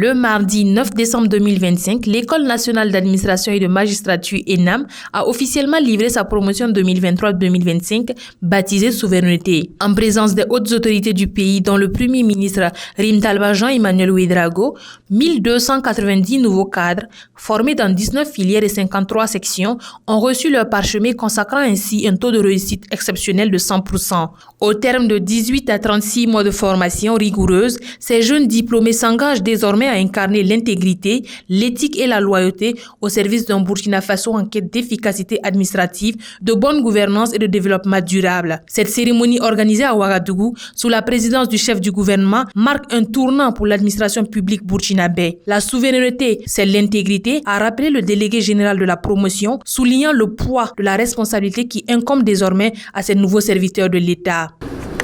Le mardi 9 décembre 2025, l'École nationale d'administration et de magistrature ENAM a officiellement livré sa promotion 2023-2025 baptisée Souveraineté. En présence des hautes autorités du pays, dont le Premier ministre Rim Talba Jean-Emmanuel Ouédraogo, 1290 nouveaux cadres, formés dans 19 filières et 53 sections, ont reçu leur parchemin consacrant ainsi un taux de réussite exceptionnel de 100%. Au terme de 18 à 36 mois de formation rigoureuse, ces jeunes diplômés s'engagent désormais à incarner l'intégrité, l'éthique et la loyauté au service d'un Burkina Faso en quête d'efficacité administrative, de bonne gouvernance et de développement durable. Cette cérémonie organisée à Ouagadougou, sous la présidence du chef du gouvernement, marque un tournant pour l'administration publique burkinabé. La souveraineté, c'est l'intégrité, a rappelé le délégué général de la promotion, soulignant le poids de la responsabilité qui incombe désormais à ces nouveaux serviteurs de l'État.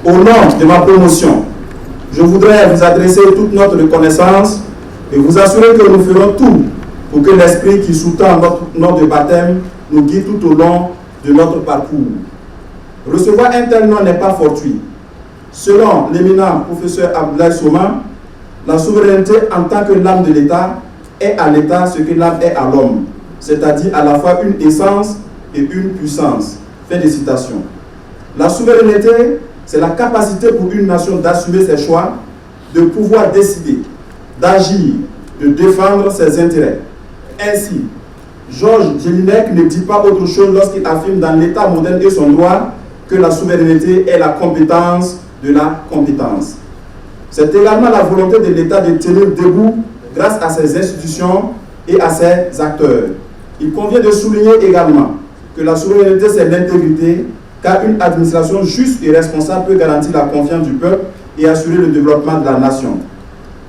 Au nom de ma promotion, je voudrais vous adresser toute notre reconnaissance et vous assurer que nous ferons tout pour que l'esprit qui sous-tend notre baptême nous guide tout au long de notre parcours. Recevoir un tel nom n'est pas fortuit. Selon l'éminent professeur Abdoulaye Souma, la souveraineté en tant que l'âme de l'État est à l'État ce que l'âme est à l'homme, c'est-à-dire à la fois une essence et une puissance. Fin de citation. La souveraineté, c'est la capacité pour une nation d'assumer ses choix, de pouvoir décider, d'agir, de défendre ses intérêts. Ainsi, Georges Jelinek ne dit pas autre chose lorsqu'il affirme dans l'État moderne et son droit que la souveraineté est la compétence de la compétence. C'est également la volonté de l'État de tenir debout grâce à ses institutions et à ses acteurs. Il convient de souligner également que la souveraineté, c'est l'intégrité, car une administration juste et responsable peut garantir la confiance du peuple et assurer le développement de la nation.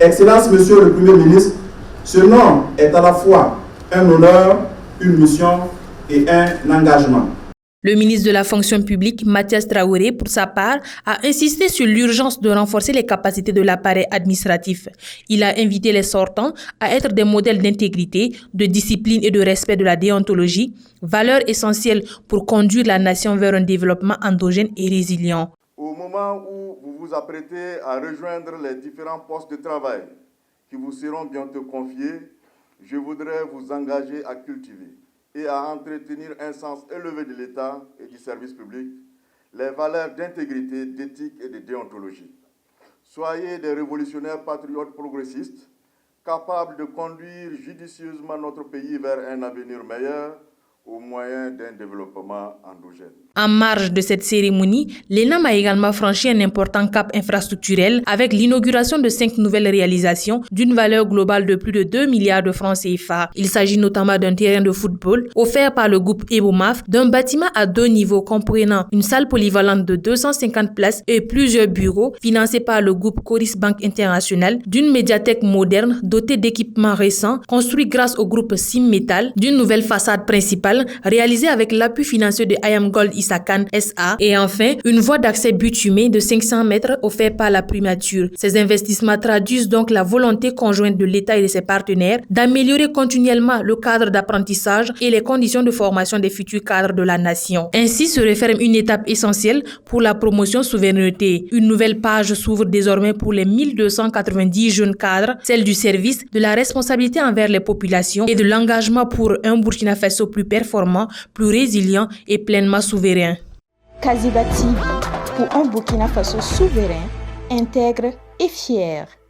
Excellence, Monsieur le Premier ministre, ce nom est à la fois un honneur, une mission et un engagement. Le ministre de la fonction publique, Mathias Traoré, pour sa part, a insisté sur l'urgence de renforcer les capacités de l'appareil administratif. Il a invité les sortants à être des modèles d'intégrité, de discipline et de respect de la déontologie, valeurs essentielles pour conduire la nation vers un développement endogène et résilient. Au moment où vous vous apprêtez à rejoindre les différents postes de travail qui vous seront bientôt confiés, je voudrais vous engager à cultiver et à entretenir un sens élevé de l'État et du service public, les valeurs d'intégrité, d'éthique et de déontologie. Soyez des révolutionnaires patriotes progressistes, capables de conduire judicieusement notre pays vers un avenir meilleur au moyen d'un développement endogène. En marge de cette cérémonie, l'ENAM a également franchi un important cap infrastructurel avec l'inauguration de 5 nouvelles réalisations d'une valeur globale de plus de 2 milliards de francs CFA. Il s'agit notamment d'un terrain de football offert par le groupe Ebomaf, d'un bâtiment à 2 niveaux comprenant une salle polyvalente de 250 places et plusieurs bureaux financés par le groupe Coris Bank International, d'une médiathèque moderne dotée d'équipements récents construits grâce au groupe Simmetal, d'une nouvelle façade principale réalisée avec l'appui financier de I Am Gold Isakan SA et enfin une voie d'accès bitumée de 500 mètres offerte par la primature. Ces investissements traduisent donc la volonté conjointe de l'État et de ses partenaires d'améliorer continuellement le cadre d'apprentissage et les conditions de formation des futurs cadres de la nation. Ainsi se referme une étape essentielle pour la promotion souveraineté. Une nouvelle page s'ouvre désormais pour les 1290 jeunes cadres, celle du service, de la responsabilité envers les populations et de l'engagement pour un Burkina Faso plus performant, plus résilient et pleinement souverain. Kaziba TV, pour un Burkina Faso souverain, intègre et fier.